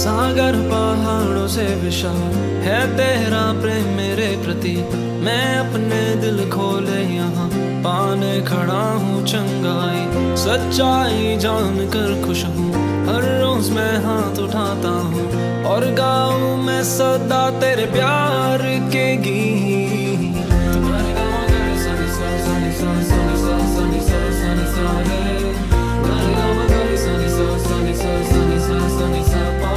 सागर पहाड़ों से विशाल है तेरा प्रेम मेरे प्रति। मैं अपने दिल खोले यहाँ पाने खड़ा हूँ चंगाई। सच्चाई जान कर खुश हूँ, हर रोज मैं हाथ उठाता हूँ और गाऊँ मैं सदा तेरे प्यार के गीत। तुम्हारे गाँव करे सनी सा सनी सा सनी सा सनी सा सनी सा रे। तुम्हारे गाँव करे सनी सा सनी सा सनी सा सनी सा पा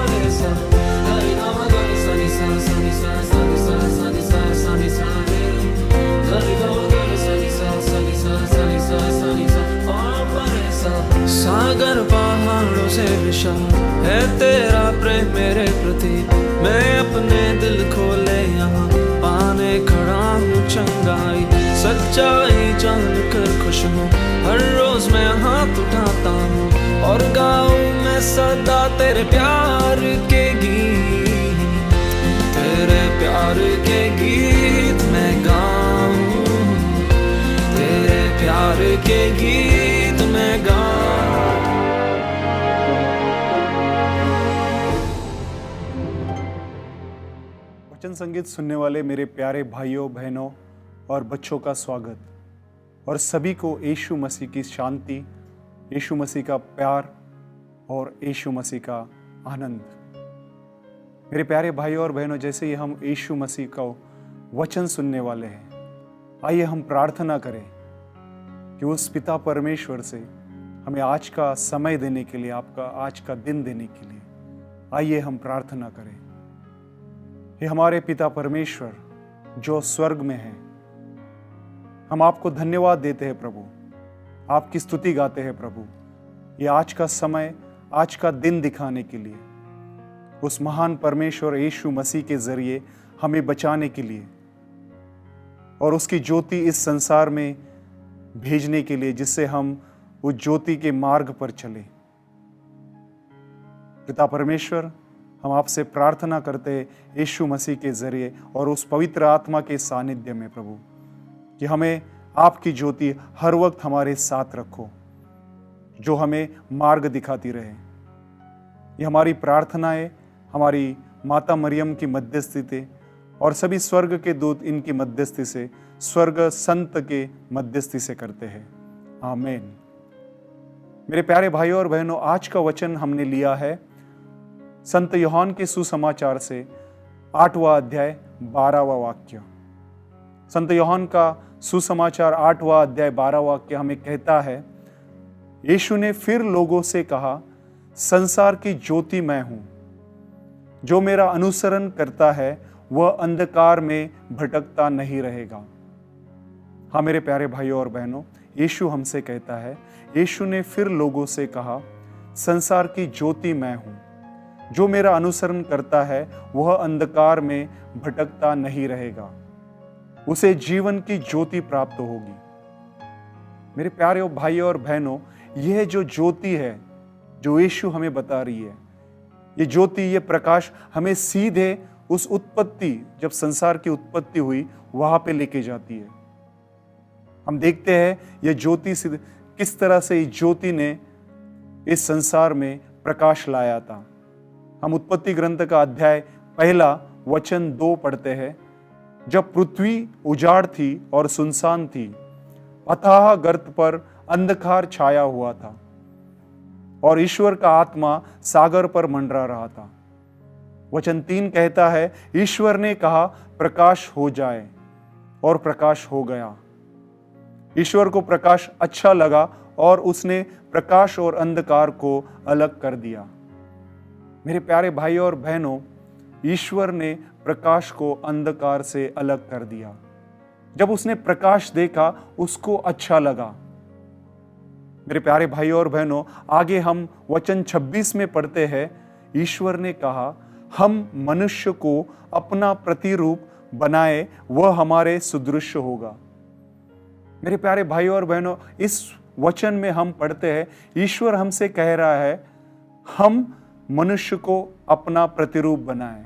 रे सा। तुम्हारे गाँव करे सनी सा सनी सा सनी सा सनी सा सनी सा रे। तुम्हारे गाँव करे सनी सा सनी सा सनी सा सनी सा पा रे सा। सागर पहाड़ों से विशाल है तेरा प्रेम मेरे प्रति। मैं अपने दिल खोले यहाँ पाने खड़ा हूँ चंगाई। सच्चाई जान कर खुश हूँ, हर रोज मैं हाथ उठाता हूँ और गाऊँ मैं सदा तेरे प्यार के गीत। तेरे प्यार के गीत मैं गाऊँ, तेरे प्यार के गीत मैं गाऊँ। वचन संगीत सुनने वाले मेरे प्यारे भाइयों बहनों और बच्चों का स्वागत, और सभी को यीशु मसीह की शांति, यीशु मसीह का प्यार और यीशु मसीह का आनंद। मेरे प्यारे भाइयों और बहनों, जैसे ही हम यीशु मसीह का वचन सुनने वाले हैं, आइए हम प्रार्थना करें कि उस पिता परमेश्वर से हमें आज का समय देने के लिए, आपका आज का दिन देने के लिए आइए हम प्रार्थना करें। हे हमारे पिता परमेश्वर जो स्वर्ग में है, हम आपको धन्यवाद देते हैं प्रभु, आपकी स्तुति गाते हैं प्रभु, ये आज का समय, आज का दिन दिखाने के लिए, उस महान परमेश्वर यीशु मसीह के जरिए हमें बचाने के लिए और उसकी ज्योति इस संसार में भेजने के लिए, जिससे हम उस ज्योति के मार्ग पर चले। पिता परमेश्वर, हम आपसे प्रार्थना करते हैं यीशु मसीह के जरिए और उस पवित्र आत्मा के सानिध्य में प्रभु, कि हमें आपकी ज्योति हर वक्त हमारे साथ रखो, जो हमें मार्ग दिखाती रहे। ये हमारी प्रार्थनाएं हमारी माता मरियम की मध्यस्थी और सभी स्वर्ग के दूत इनकी मध्यस्थी से, स्वर्ग संत के मध्यस्थी से करते हैं। आमीन। मेरे प्यारे भाइयों और बहनों, आज का वचन हमने लिया है संत यूहन्ना के सुसमाचार से 8वां अध्याय 12वां वाक्य। संत यूहन्ना का सुसमाचार 8वां अध्याय 12वां वाक्य हमें कहता है, यीशु ने फिर लोगों से कहा, संसार की ज्योति मैं हूं, जो मेरा अनुसरण करता है वह अंधकार में भटकता नहीं रहेगा। हाँ मेरे प्यारे भाइयों और बहनों, यीशु हमसे कहता है, यीशु ने फिर लोगों से कहा, संसार की ज्योति मैं हूं, जो मेरा अनुसरण करता है वह अंधकार में भटकता नहीं रहेगा, उसे जीवन की ज्योति प्राप्त होगी। मेरे प्यारे भाइयों और बहनों, यह जो ज्योति है जो यीशु हमें बता रही है, ये ज्योति, ये प्रकाश हमें सीधे उस उत्पत्ति, जब संसार की उत्पत्ति हुई, वहां पे लेके जाती है। हम देखते हैं यह ज्योति किस तरह से इस ज्योति ने इस संसार में प्रकाश लाया था। हम उत्पत्ति ग्रंथ का अध्याय 1 वचन 2 पढ़ते हैं, जब पृथ्वी उजाड़ थी और सुनसान थी, अथाह गर्त पर अंधकार छाया हुआ था और ईश्वर का आत्मा सागर पर मंडरा रहा था। वचन 3 कहता है, ईश्वर ने कहा प्रकाश हो जाए और प्रकाश हो गया। ईश्वर को प्रकाश अच्छा लगा और उसने प्रकाश और अंधकार को अलग कर दिया। मेरे प्यारे भाइयों और बहनों, ईश्वर ने प्रकाश को अंधकार से अलग कर दिया। जब उसने प्रकाश देखा, उसको अच्छा लगा। मेरे प्यारे भाइयों और बहनों, आगे हम वचन 26 में पढ़ते हैं, ईश्वर ने कहा, हम मनुष्य को अपना प्रतिरूप बनाए, वह हमारे सदृश होगा। मेरे प्यारे भाइयों और बहनों, इस वचन में हम पढ़ते हैं, ईश्वर हमसे कह रहा है, हम मनुष्य को अपना प्रतिरूप बनाए।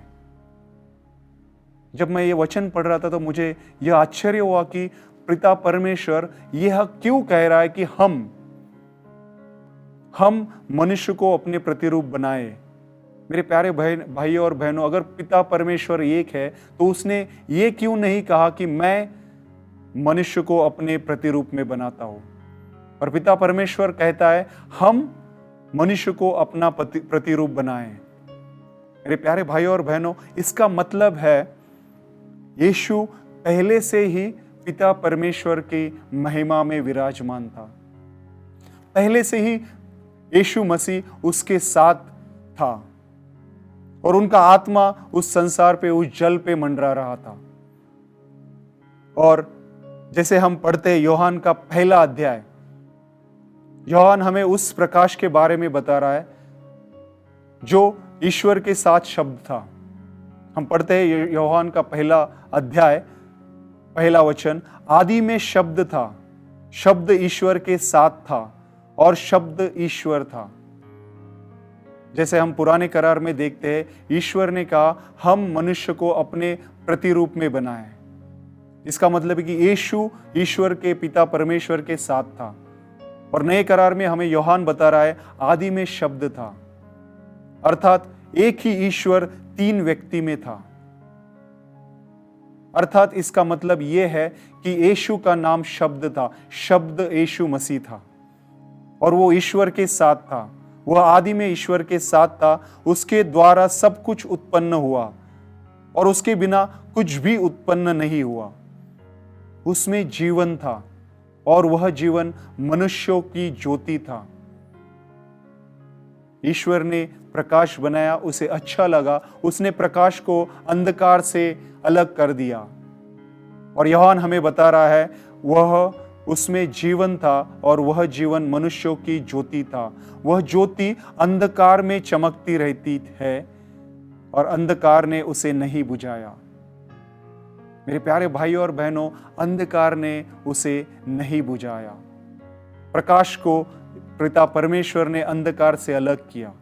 जब मैं ये वचन पढ़ रहा था तो मुझे यह आश्चर्य हुआ कि पिता परमेश्वर यह क्यों कह रहा है कि हम मनुष्य को अपने प्रतिरूप बनाए। मेरे प्यारे भाई और बहनों, अगर पिता परमेश्वर एक है तो उसने ये क्यों नहीं कहा कि मैं मनुष्य को अपने प्रतिरूप में बनाता हूं? और पिता परमेश्वर कहता है हम मनुष्य को अपना प्रतिरूप बनाएं। मेरे प्यारे भाई और बहनों, इसका मतलब है यीशु पहले से ही पिता परमेश्वर की महिमा में विराजमान था। पहले से ही यीशु मसीह उसके साथ था और उनका आत्मा उस संसार पे, उस जल पे मंडरा रहा था। और जैसे हम पढ़ते हैं यूहन्ना का पहला अध्याय, यूहन्ना हमें उस प्रकाश के बारे में बता रहा है जो ईश्वर के साथ शब्द था। हम पढ़ते हैं यूहन्ना का पहला अध्याय, पहला वचन, आदि में शब्द था, शब्द ईश्वर के साथ था और शब्द ईश्वर था। जैसे हम पुराने करार में देखते हैं, ईश्वर ने कहा हम मनुष्य को अपने प्रतिरूप में बनाएं। इसका मतलब है कि यीशु ईश्वर के पिता परमेश्वर के साथ था। और नए करार में हमें यूहन्ना बता रहा है आदि में शब्द था, अर्थात एक ही ईश्वर तीन व्यक्ति में था। अर्थात इसका मतलब यह है कि यीशु का नाम शब्द था, शब्द यीशु मसीह था और वो ईश्वर के साथ था। वह आदि में ईश्वर के साथ था, उसके द्वारा सब कुछ उत्पन्न हुआ और उसके बिना कुछ भी उत्पन्न नहीं हुआ। उसमें जीवन था और वह जीवन मनुष्यों की ज्योति था। ईश्वर ने प्रकाश बनाया, उसे अच्छा लगा, उसने प्रकाश को अंधकार से अलग कर दिया। और यूहन्ना हमें बता रहा है वह उसमें जीवन था और वह जीवन मनुष्यों की ज्योति था। वह ज्योति अंधकार में चमकती रहती है और अंधकार ने उसे नहीं बुझाया। मेरे प्यारे भाई और बहनों, अंधकार ने उसे नहीं बुझाया। प्रकाश को पिता परमेश्वर ने अंधकार से अलग किया।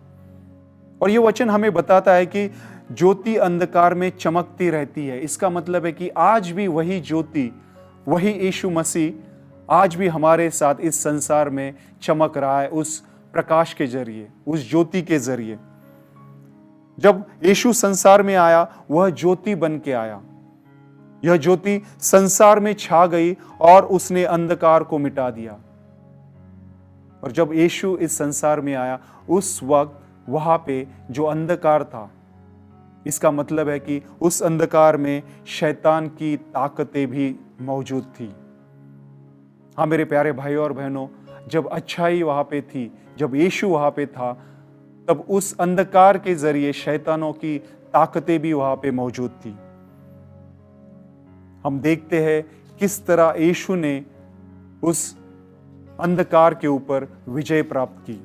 और यह वचन हमें बताता है कि ज्योति अंधकार में चमकती रहती है। इसका मतलब है कि आज भी वही ज्योति, वही यीशु मसीह आज भी हमारे साथ इस संसार में चमक रहा है, उस प्रकाश के जरिए, उस ज्योति के जरिए। जब यीशु संसार में आया, वह ज्योति बन के आया। यह ज्योति संसार में छा गई और उसने अंधकार को मिटा दिया। और जब यीशु इस संसार में आया, उस वक्त वहां पे जो अंधकार था, इसका मतलब है कि उस अंधकार में शैतान की ताकतें भी मौजूद थी। हाँ मेरे प्यारे भाइयों और बहनों, जब अच्छाई वहां पे थी, जब यीशु वहां पे था, तब उस अंधकार के जरिए शैतानों की ताकतें भी वहां पे मौजूद थी। हम देखते हैं किस तरह यीशु ने उस अंधकार के ऊपर विजय प्राप्त की।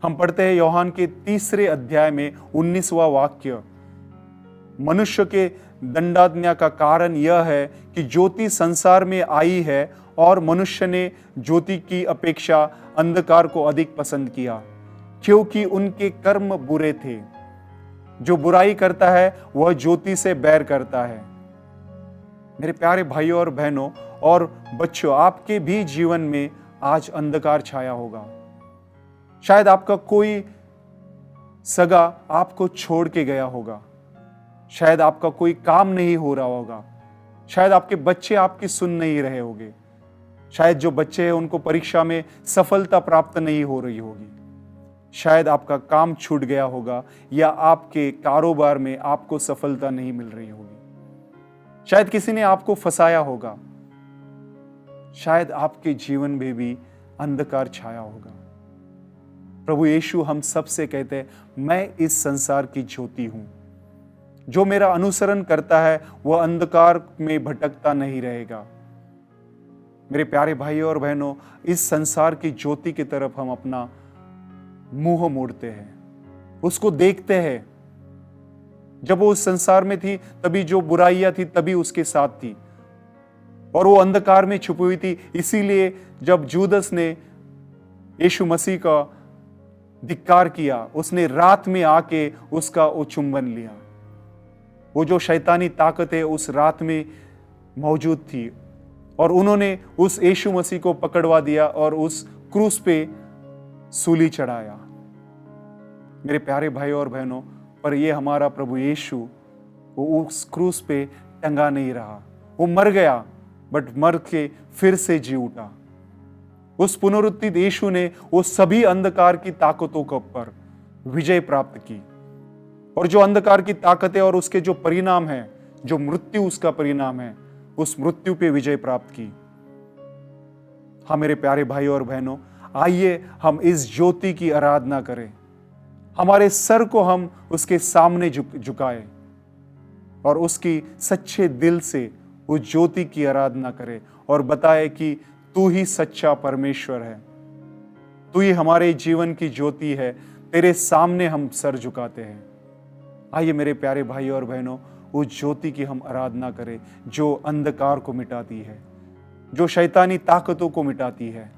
हम पढ़ते हैं यूहन्ना के 3 अध्याय में 19वां वाक्य, मनुष्य के दंडाज्ञा का कारण यह है कि ज्योति संसार में आई है और मनुष्य ने ज्योति की अपेक्षा अंधकार को अधिक पसंद किया, क्योंकि उनके कर्म बुरे थे। जो बुराई करता है वह ज्योति से बैर करता है। मेरे प्यारे भाइयों और बहनों और बच्चों, आपके भी जीवन में आज अंधकार छाया होगा। शायद आपका कोई सगा आपको छोड़ के गया होगा, शायद आपका कोई काम नहीं हो रहा होगा, शायद आपके बच्चे आपकी सुन नहीं रहे होंगे, शायद जो बच्चे हैं उनको परीक्षा में सफलता प्राप्त नहीं हो रही होगी, शायद आपका काम छूट गया होगा या आपके कारोबार में आपको सफलता नहीं मिल रही होगी, शायद किसी ने आपको फंसाया होगा, शायद आपके जीवन में भी अंधकार छाया होगा। प्रभु यीशु हम सब से कहते हैं, मैं इस संसार की ज्योति हूं। जो मेरा अनुसरण करता है वह अंधकार में भटकता नहीं रहेगा। मेरे प्यारे भाइयों और बहनों, इस संसार की ज्योति की तरफ हम अपना मुंह मोड़ते हैं, उसको देखते हैं। जब वो उस संसार में थी तभी जो बुराइयां थी तभी उसके साथ थी और वो अंधकार में छुपी हुई थी। इसीलिए जब जूदस ने यीशु मसीह का धिक्कार किया, उसने रात में आके उसका वो चुंबन लिया। वो जो शैतानी ताकत है उस रात में मौजूद थी और उन्होंने उस यीशु मसीह को पकड़वा दिया और उस क्रूस पे सूली चढ़ाया। मेरे प्यारे भाई और बहनों, पर ये हमारा प्रभु यीशु वो उस क्रूस पे टंगा नहीं रहा। वो मर गया, बट मर के फिर से जी उठा। उस पुनरुत्थित यीशु ने वो सभी अंधकार की ताकतों के ऊपर विजय प्राप्त की, और जो अंधकार की ताकतें और उसके जो परिणाम है, जो मृत्यु उसका परिणाम है, उस मृत्यु पे विजय प्राप्त की। हाँ मेरे प्यारे भाई और बहनों, आइए हम इस ज्योति की आराधना करें। हमारे सर को हम उसके सामने झुकाएं और उसकी सच्चे दिल से उस ज्योति की आराधना करें और बताए कि तू ही सच्चा परमेश्वर है, तू ही हमारे जीवन की ज्योति है, तेरे सामने हम सर झुकाते हैं। आइए मेरे प्यारे भाई और बहनों, उस ज्योति की हम आराधना करें जो अंधकार को मिटाती है, जो शैतानी ताकतों को मिटाती है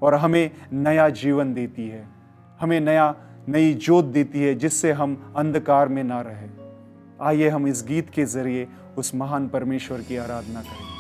और हमें नया जीवन देती है, हमें नई ज्योत देती है, जिससे हम अंधकार में ना रहे। आइए हम इस गीत के जरिए उस महान परमेश्वर की आराधना करें।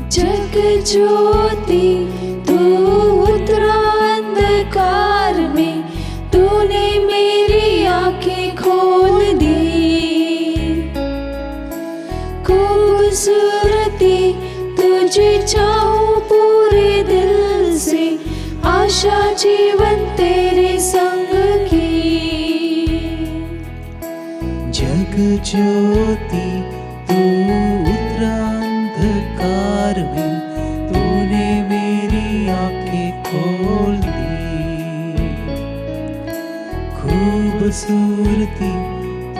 जग ज्योति तू उतरा अंधकार में, तूने मेरी आंखें खोल दी। खूबसूरती तुझे चाहूं पूरे दिल से, आशा जीवन तेरे संग की। जग ज्योति तू उतरा अंधकार में, तूने मेरी आंखें खोल दी। खूबसूरती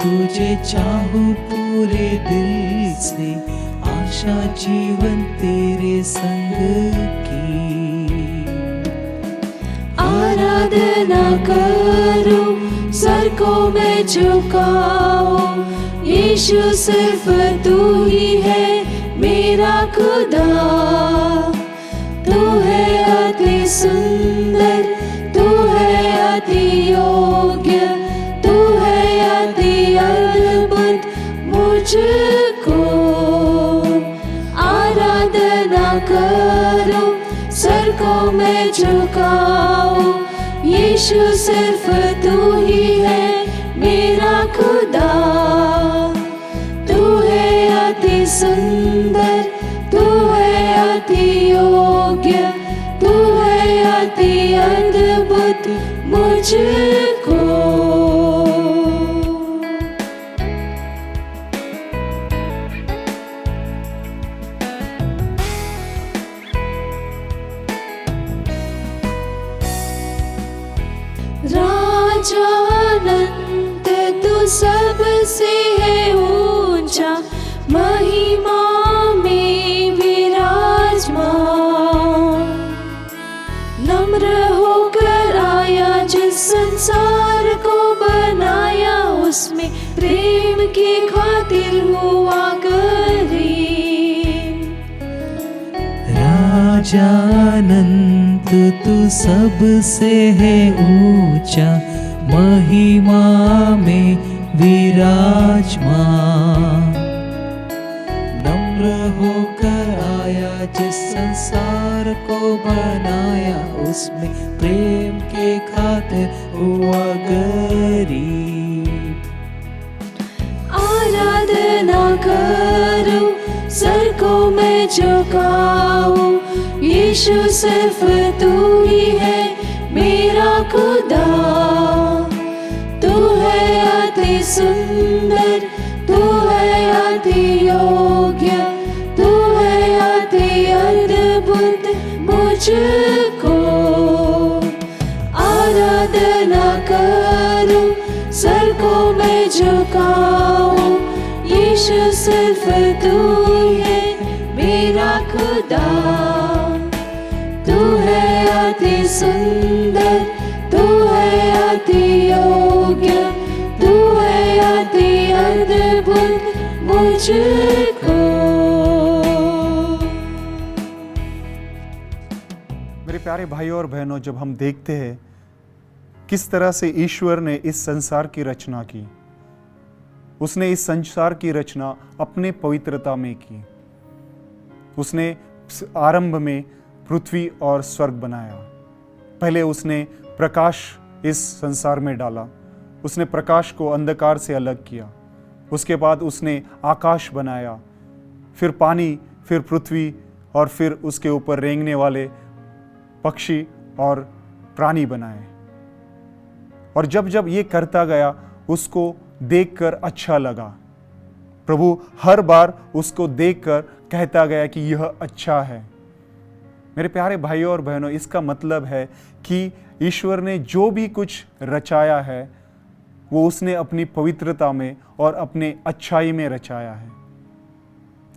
तुझे चाहूं पूरे दिल से, आशा जीवन तेरे संग की। आराधना करूं, सर को मैं झुकाऊं, यीशु सिर्फ तू ही है मेरा खुदा। तू है अति सुंदर, तू है अति योग्य, तू है अति अद्भुत मुझको। आराधना करूं, सर को मैं झुकाऊं, यीशु सिर्फ तू ही है मेरा खुदा। तू है अति सुंदर, तू है अति योग्य, तू है अति अद्भुत मुझको। राजा अनंत तू सबसे है ऊंचा, महिमा में विराजमान। नम्र होकर आया, जिस संसार को बनाया, उसमें प्रेम की खातिर हुआ गरीब। राजा अनंत तू सबसे है ऊंचा, महिमा में विराजमान। नम्र होकर आया, जिस संसार को बनाया, उसमें प्रेम के खातिर हुआ गरीब। आराधना करूं, सर को मैं झुकाऊं, यीशु सिर्फ तू ही है मेरा खुदा। तू है अति सुंदर, तू है अति योग्य, तू है अति अद्भुत मुझको। आराधना करूं, सर को मैं झुकाऊं, यीशु सिर्फ तू है खुदा, तू है अति सुंदर, तू है अति योग्य, तू है अति अद्भुत मुझको। मेरे प्यारे भाइयों और बहनों, जब हम देखते हैं किस तरह से ईश्वर ने इस संसार की रचना की, उसने इस संसार की रचना अपने पवित्रता में की। उसने आरंभ में पृथ्वी और स्वर्ग बनाया। पहले उसने प्रकाश इस संसार में डाला, उसने प्रकाश को अंधकार से अलग किया। उसके बाद उसने आकाश बनाया, फिर पानी, फिर पृथ्वी और फिर उसके ऊपर रेंगने वाले पक्षी और प्राणी बनाए। और जब जब ये करता गया, उसको देखकर अच्छा लगा। प्रभु हर बार उसको देखकर कहता गया कि यह अच्छा है। मेरे प्यारे भाइयों और बहनों, इसका मतलब है कि ईश्वर ने जो भी कुछ रचाया है वो उसने अपनी पवित्रता में और अपने अच्छाई में रचाया है।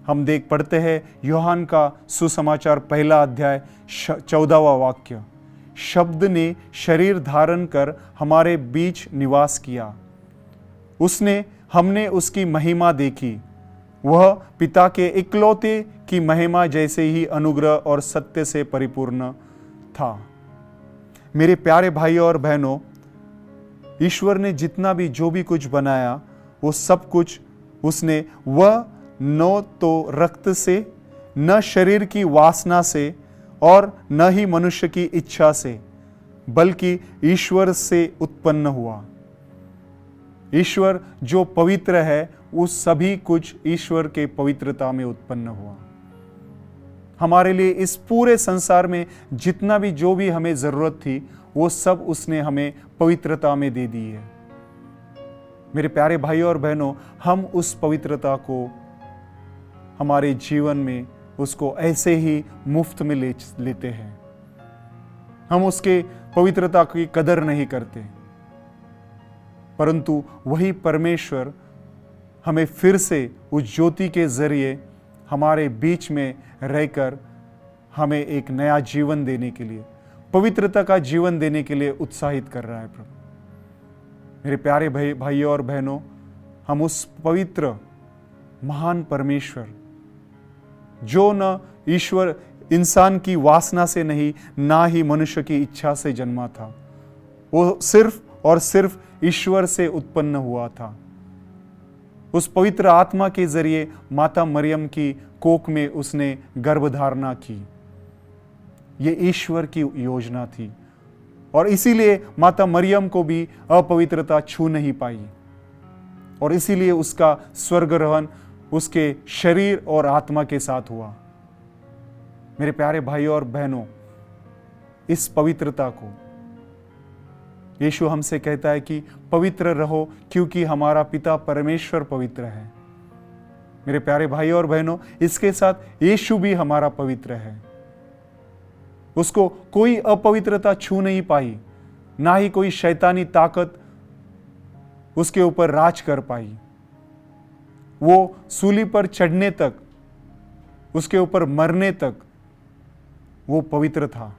हम पढ़ते हैं यूहन्ना का सुसमाचार 1 अध्याय 14वां वाक्य, शब्द ने शरीर धारण कर हमारे बीच निवास किया, हमने उसकी महिमा देखी, वह पिता के इकलौते की महिमा जैसे ही अनुग्रह और सत्य से परिपूर्ण था। मेरे प्यारे भाइयों और बहनों, ईश्वर ने जितना भी जो भी कुछ बनाया वो सब कुछ उसने वह न तो रक्त से, न शरीर की वासना से और न ही मनुष्य की इच्छा से, बल्कि ईश्वर से उत्पन्न हुआ। ईश्वर जो पवित्र है, उस सभी कुछ ईश्वर के पवित्रता में उत्पन्न हुआ। हमारे लिए इस पूरे संसार में जितना भी जो भी हमें जरूरत थी, वो सब उसने हमें पवित्रता में दे दी है। मेरे प्यारे भाइयों और बहनों, हम उस पवित्रता को हमारे जीवन में उसको ऐसे ही मुफ्त में लेते हैं। हम उसके पवित्रता की कदर नहीं करते, परंतु वही परमेश्वर हमें फिर से उस ज्योति के जरिए हमारे बीच में रहकर हमें एक नया जीवन देने के लिए, पवित्रता का जीवन देने के लिए उत्साहित कर रहा है। प्रभु, मेरे प्यारे भाइयों और बहनों, हम उस पवित्र महान परमेश्वर, जो न ईश्वर इंसान की वासना से नहीं, ना ही मनुष्य की इच्छा से जन्मा था, वो सिर्फ और सिर्फ ईश्वर से उत्पन्न हुआ था। उस पवित्र आत्मा के जरिए माता मरियम की कोख में उसने गर्भधारणा की। ये ईश्वर की योजना थी और इसीलिए माता मरियम को भी अपवित्रता छू नहीं पाई और इसीलिए उसका स्वर्गारोहण उसके शरीर और आत्मा के साथ हुआ। मेरे प्यारे भाइयों और बहनों, इस पवित्रता को यीशु हमसे कहता है कि पवित्र रहो क्योंकि हमारा पिता परमेश्वर पवित्र है। मेरे प्यारे भाइयों और बहनों, इसके साथ यीशु भी हमारा पवित्र है। उसको कोई अपवित्रता छू नहीं पाई, ना ही कोई शैतानी ताकत उसके ऊपर राज कर पाई। वो सूली पर चढ़ने तक, उसके ऊपर मरने तक वो पवित्र था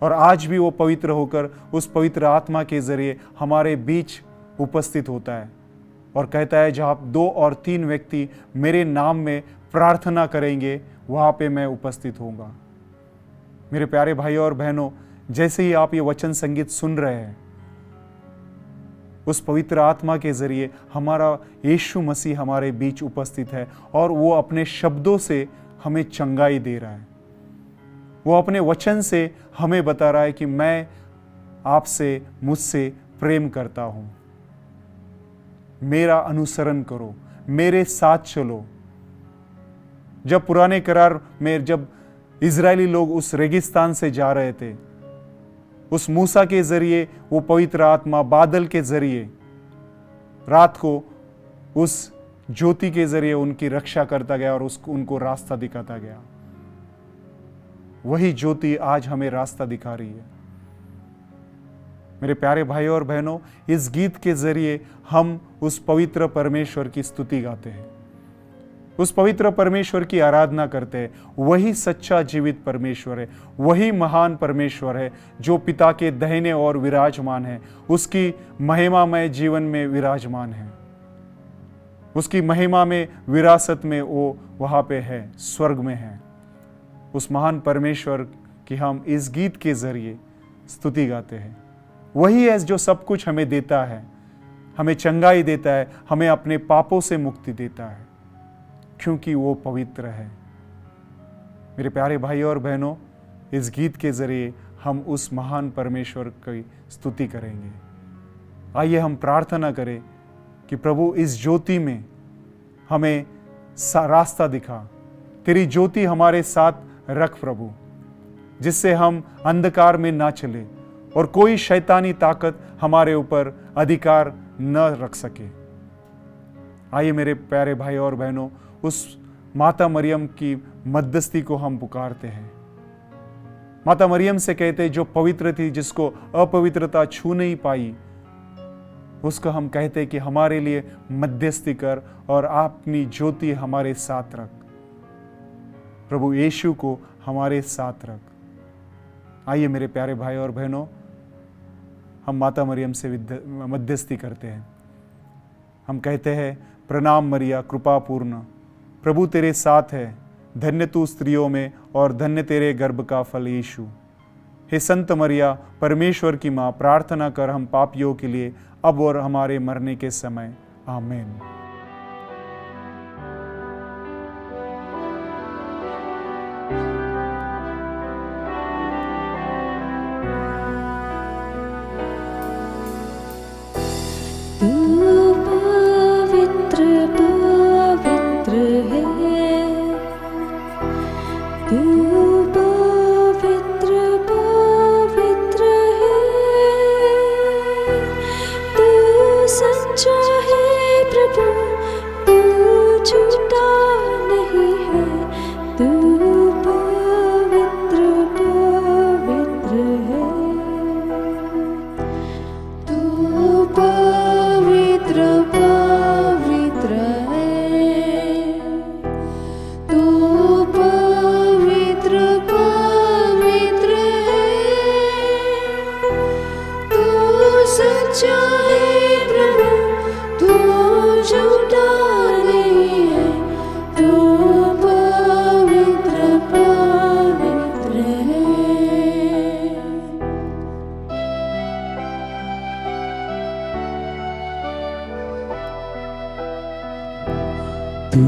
और आज भी वो पवित्र होकर उस पवित्र आत्मा के जरिए हमारे बीच उपस्थित होता है और कहता है, जहां 2 और 3 व्यक्ति मेरे नाम में प्रार्थना करेंगे, वहां पे मैं उपस्थित होऊंगा। मेरे प्यारे भाइयों और बहनों, जैसे ही आप ये वचन संगीत सुन रहे हैं, उस पवित्र आत्मा के जरिए हमारा यीशु मसीह हमारे बीच उपस्थित है और वो अपने शब्दों से हमें चंगाई दे रहा है। वो अपने वचन से हमें बता रहा है कि मैं आपसे, मुझसे प्रेम करता हूं, मेरा अनुसरण करो, मेरे साथ चलो। जब पुराने करार में जब इजरायली लोग उस रेगिस्तान से जा रहे थे, उस मूसा के जरिए वो पवित्र आत्मा बादल के जरिए रात को उस ज्योति के जरिए उनकी रक्षा करता गया और उनको रास्ता दिखाता गया। वही ज्योति आज हमें रास्ता दिखा रही है। मेरे प्यारे भाइयों और बहनों, इस गीत के जरिए हम उस पवित्र परमेश्वर की स्तुति गाते हैं। उस पवित्र परमेश्वर की आराधना करते हैं। वही सच्चा जीवित परमेश्वर है, वही महान परमेश्वर है जो पिता के दाहिने ओर विराजमान है, उसकी महिमामय जीवन में विराजमान है, उसकी महिमा में विरासत में वो वहाँ पे है, स्वर्ग में है। उस महान परमेश्वर की हम इस गीत के जरिए स्तुति गाते हैं। वही है जो सब कुछ हमें देता है, हमें चंगाई देता है, हमें अपने पापों से मुक्ति देता है, क्योंकि वो पवित्र है। मेरे प्यारे भाई और बहनों, इस गीत के जरिए हम उस महान परमेश्वर की स्तुति करेंगे। आइए हम प्रार्थना करें कि प्रभु इस ज्योति में हमें रास्ता दिखा, तेरी ज्योति हमारे साथ रख प्रभु, जिससे हम अंधकार में ना चले और कोई शैतानी ताकत हमारे ऊपर अधिकार न रख सके। आइए मेरे प्यारे भाई और बहनों, उस माता मरियम की मध्यस्थी को हम पुकारते हैं। माता मरियम से कहते हैं जो पवित्र थी, जिसको अपवित्रता छू नहीं पाई, उसको हम कहते हैं कि हमारे लिए मध्यस्थी कर और अपनी ज्योति हमारे साथ रख। प्रभु यीशु को हमारे साथ रख। आइए मेरे प्यारे भाई और बहनों, हम माता मरियम से मध्यस्थी करते हैं। हम कहते हैं, प्रणाम मरिया कृपा पूर्ण, प्रभु तेरे साथ है, धन्य तू स्त्रियों में और धन्य तेरे गर्भ का फल यीशु। हे संत मरिया परमेश्वर की माँ, प्रार्थना कर हम पापियों के लिए अब और हमारे मरने के समय। आमीन। तू पवित्र पवित्र है, तू पवित्र पवित्र है, तू सच्चा है प्रभु, तू झूठा नहीं है, तू पवित्र पवित्र है, तू पवित्र पवित्र है, तू पवित्र पवित्र है, तू सच्चा है प्रभु, तू झूठा नहीं है, तू पवित्र पवित्र है। तू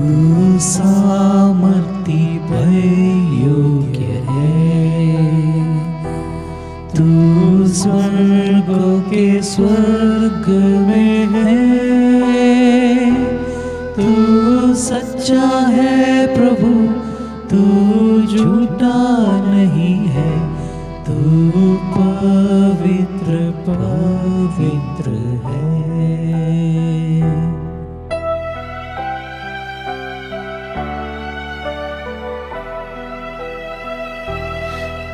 सामर्थी भय योग्य है, तू स्वर्गों के स्वर्ग में है, तू सच्चा है प्रभु, तू झूठा नहीं है, तू पवित्र पवित्र है।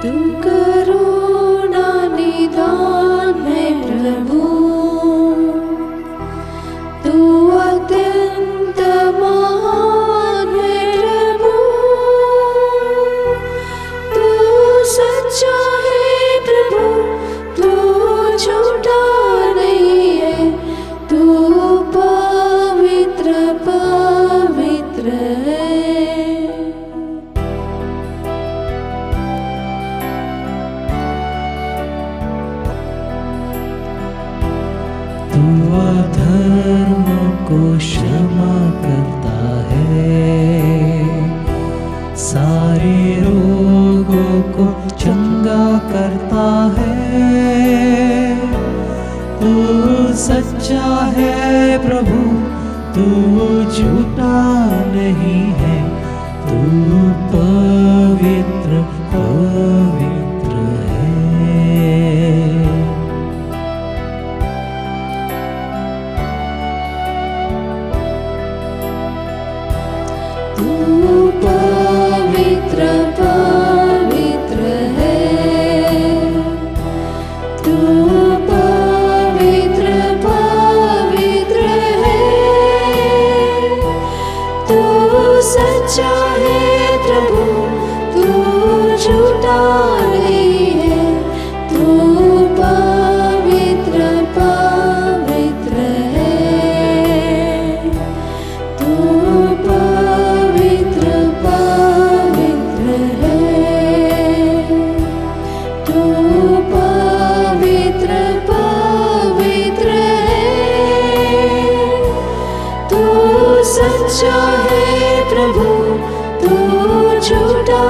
तू करुणा निदान है प्रभु, तू अत्यंत महान है प्रभु, तू सच्चा है प्रभु, तू झूठा नहीं है, तू पवित्र पवित्र है। तू अधर्म को क्षमा करता है, सारे रोगों को चंगा करता है, तू सच्चा है प्रभु, तू झूठा नहीं है, तू पवित्र पवित्र है। तू पवित्र पवित्र है, तू पवित्र पवित्र है, तू सच्चा है प्रभु, तू झूठा नहीं है। तू पवित्र पवित्र है, तू पवित्र पवित्र है, तू पवित्र पवित्र है। तू सच्चा है प्रभु, तू झूठा